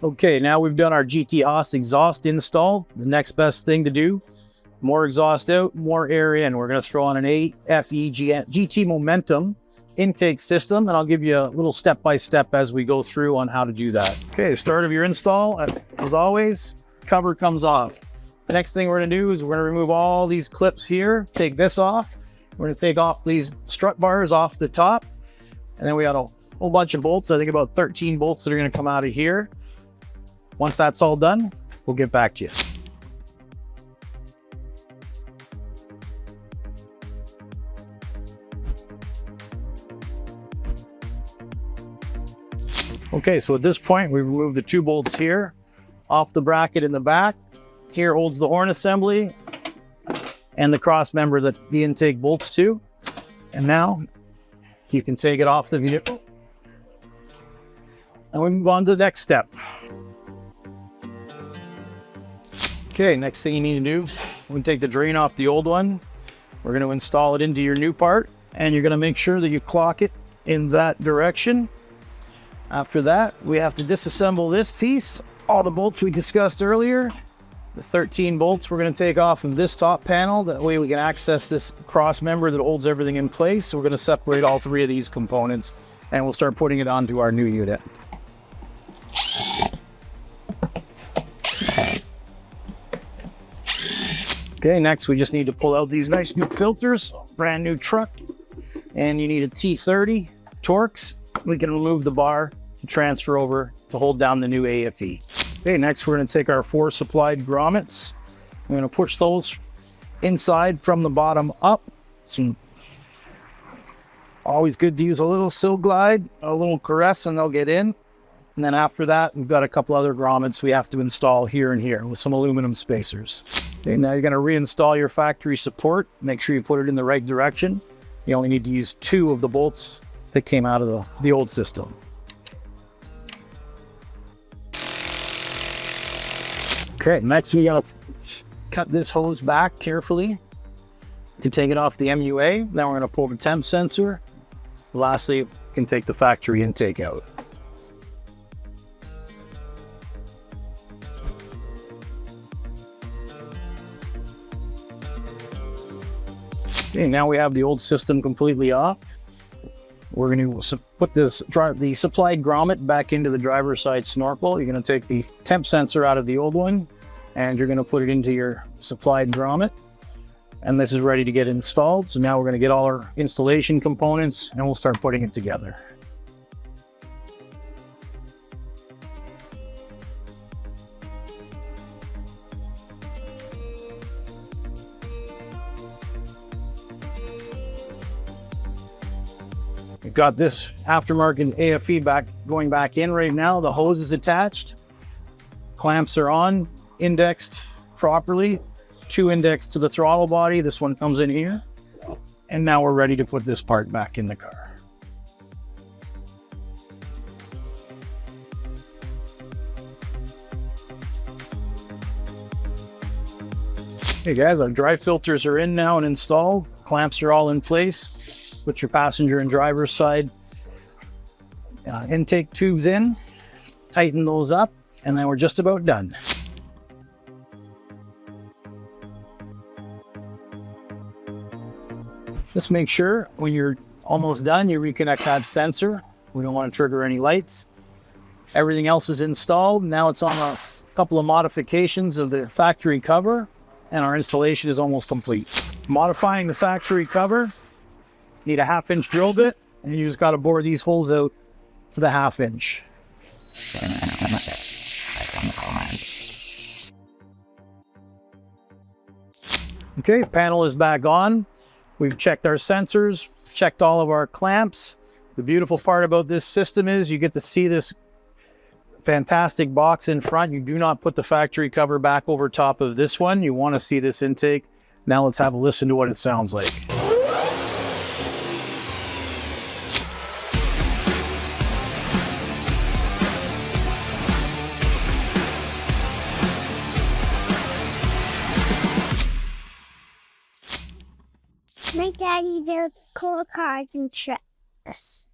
Okay, now we've done our GT Haas exhaust install. The next best thing to do, more exhaust out, more air in. We're going to throw on an AEM GT Momentum intake system, and I'll give you a little step-by-step as we go through on how to do that. Okay, start of your install, as always, cover comes off. The next thing we're going to do is we're going to remove all these clips here, take this off. We're going to take off these strut bars off the top, and then we got a whole bunch of bolts. I think about 13 bolts that are going to come out of here. Once that's all done, we'll get back to you. Okay, so at this point, we remove the 2 bolts here off the bracket in the back. Here holds the horn assembly and the cross member that the intake bolts to. And now you can take it off the vehicle. And we move on to the next step. Okay, next thing you need to do, we're going to take the drain off the old one. We're going to install it into your new part, and you're going to make sure that you clock it in that direction. After that, we have to disassemble this piece, all the bolts we discussed earlier. The 13 bolts we're going to take off of this top panel. That way we can access this cross member that holds everything in place. So we're going to separate all 3 of these components, and we'll start putting it onto our new unit. Okay, next we just need to pull out these nice new filters, brand new truck, and you need a T30 Torx. We can remove the bar to transfer over to hold down the new AFE. Okay, next we're going to take our 4 supplied grommets. We're going to push those inside from the bottom up. So always good to use a little sill glide, a little caress, and they'll get in. And then after that, we've got a couple other grommets we have to install here and here with some aluminum spacers. Okay, now you're going to reinstall your factory support. Make sure you put it in the right direction. You only need to use 2 of the bolts that came out of the old system. Okay, next we gotta cut this hose back carefully to take it off the MUA. Then we're gonna pull the temp sensor. Lastly, you can take the factory intake out. Okay, now we have the old system completely off. We're going to put the supplied grommet back into the driver's side snorkel. You're going to take the temp sensor out of the old one, and you're going to put it into your supplied grommet. And this is ready to get installed. So now we're going to get all our installation components, and we'll start putting it together. We've got this aftermarket AFE going back in right now. The hose is attached. Clamps are on, indexed properly. 2 indexed to the throttle body. This one comes in here. And now we're ready to put this part back in the car. Hey guys, our dry filters are in now and installed. Clamps are all in place. Put your passenger and driver's side intake tubes in, tighten those up, and then we're just about done. Just make sure when you're almost done, you reconnect that sensor. We don't want to trigger any lights. Everything else is installed. Now it's on a couple of modifications of the factory cover, and our installation is almost complete. Modifying the factory cover, need a 1/2 inch drill bit, and you just got to bore these holes out to the 1/2 inch. Okay, panel is back on. We've checked our sensors, checked all of our clamps. The beautiful part about this system is you get to see this fantastic box in front. You do not put the factory cover back over top of this one. You want to see this intake. Now let's have a listen to what it sounds like. My daddy built cool cars and trucks.